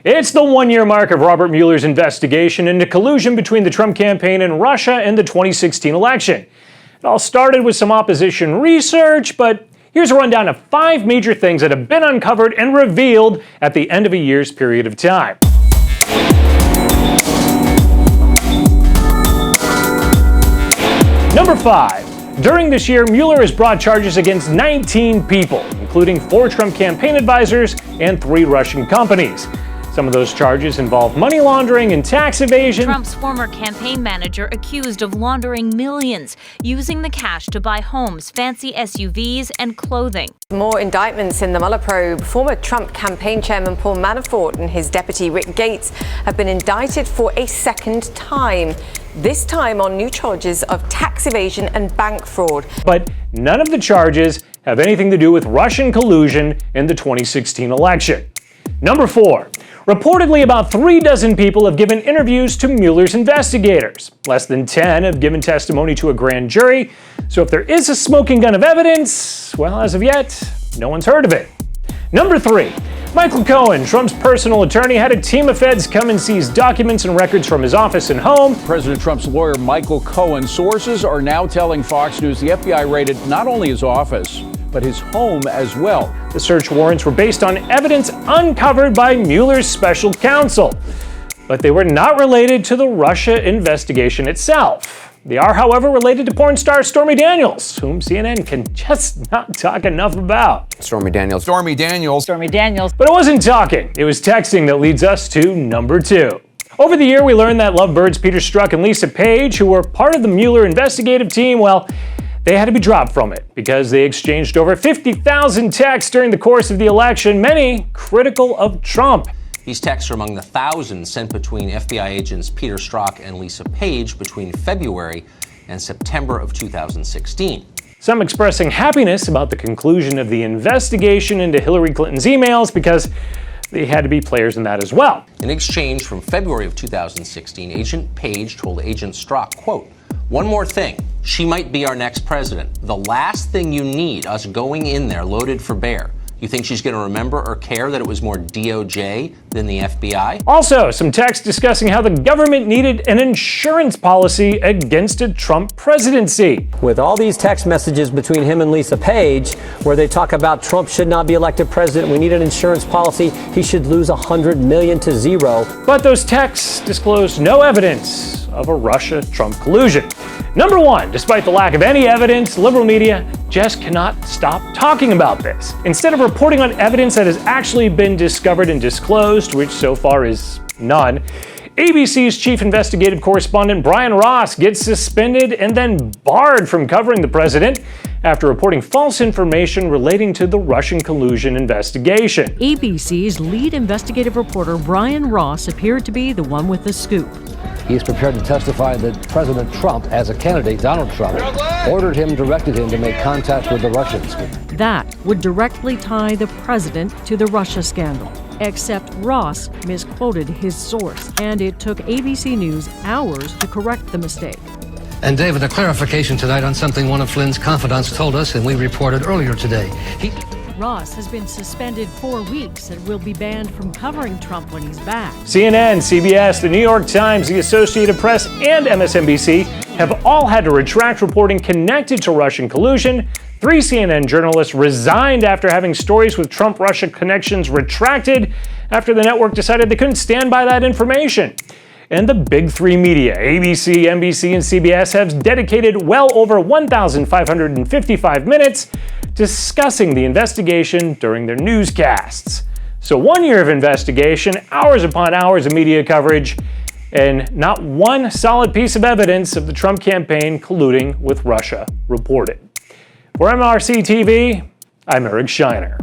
It's the one-year mark of Robert Mueller's investigation into collusion between the Trump campaign and Russia and the 2016 election. It all started with some opposition research, but here's a rundown of 5 major things that have been uncovered and revealed at the end of a year's period of time. Number 5. During this year, Mueller has brought charges against 19 people, including 4 Trump campaign advisors and 3 Russian companies. Some of those charges involve money laundering and tax evasion. Trump's former campaign manager accused of laundering millions, using the cash to buy homes, fancy SUVs, and clothing. More indictments in the Mueller probe. Former Trump campaign chairman Paul Manafort and his deputy Rick Gates have been indicted for a second time, this time on new charges of tax evasion and bank fraud. But none of the charges have anything to do with Russian collusion in the 2016 election. Number 4. Reportedly, about 36 people have given interviews to Mueller's investigators. Less than 10 have given testimony to a grand jury. So if there is a smoking gun of evidence, well, as of yet, no one's heard of it. Number 3. Michael Cohen, Trump's personal attorney, had a team of feds come and seize documents and records from his office and home. President Trump's lawyer, Michael Cohen, sources are now telling Fox News the FBI raided not only his office, but his home as well. The search warrants were based on evidence uncovered by Mueller's special counsel, but they were not related to the Russia investigation itself. They are, however, related to porn star Stormy Daniels, whom CNN can just not talk enough about. Stormy Daniels. But But it wasn't talking, it was texting that leads us to number 2. Over the year, we learned that lovebirds Peter Strzok and Lisa Page, who were part of the Mueller investigative team, well, they had to be dropped from it because they exchanged over 50,000 texts during the course of the election, many critical of Trump. These texts are among the thousands sent between FBI agents Peter Strzok and Lisa Page between February and September of 2016. Some expressing happiness about the conclusion of the investigation into Hillary Clinton's emails because they had to be players in that as well. In exchange from February of 2016, Agent Page told Agent Strzok, quote, "One more thing, she might be our next president. The last thing you need, us going in there loaded for bear. You think she's going to remember or care that it was more DOJ than the FBI?" Also, some text discussing how the government needed an insurance policy against a Trump presidency. With all these text messages between him and Lisa Page, where they talk about Trump should not be elected president, we need an insurance policy, he should lose $100 million to zero. But those texts disclosed no evidence of a Russia-Trump collusion. Number 1, despite the lack of any evidence, liberal media just cannot stop talking about this. Instead of reporting on evidence that has actually been discovered and disclosed, which so far is none, ABC's chief investigative correspondent Brian Ross gets suspended and then barred from covering the president after reporting false information relating to the Russian collusion investigation. ABC's lead investigative reporter Brian Ross appeared to be the one with the scoop. He is prepared to testify that President Trump, as a candidate, Donald Trump, directed him to make contact with the Russians. That would directly tie the president to the Russia scandal. Except Ross misquoted his source, and it took ABC News hours to correct the mistake. And David, a clarification tonight on something one of Flynn's confidants told us and we reported earlier today. Ross has been suspended 4 weeks and will be banned from covering Trump when he's back. CNN, CBS, the New York Times, the Associated Press, and MSNBC have all had to retract reporting connected to Russian collusion. 3 CNN journalists resigned after having stories with Trump-Russia connections retracted after the network decided they couldn't stand by that information. And the big 3 media, ABC, NBC, and CBS, have dedicated well over 1,555 minutes discussing the investigation during their newscasts. So 1 year of investigation, hours upon hours of media coverage, and not one solid piece of evidence of the Trump campaign colluding with Russia reported. For MRC-TV, I'm Eric Shiner.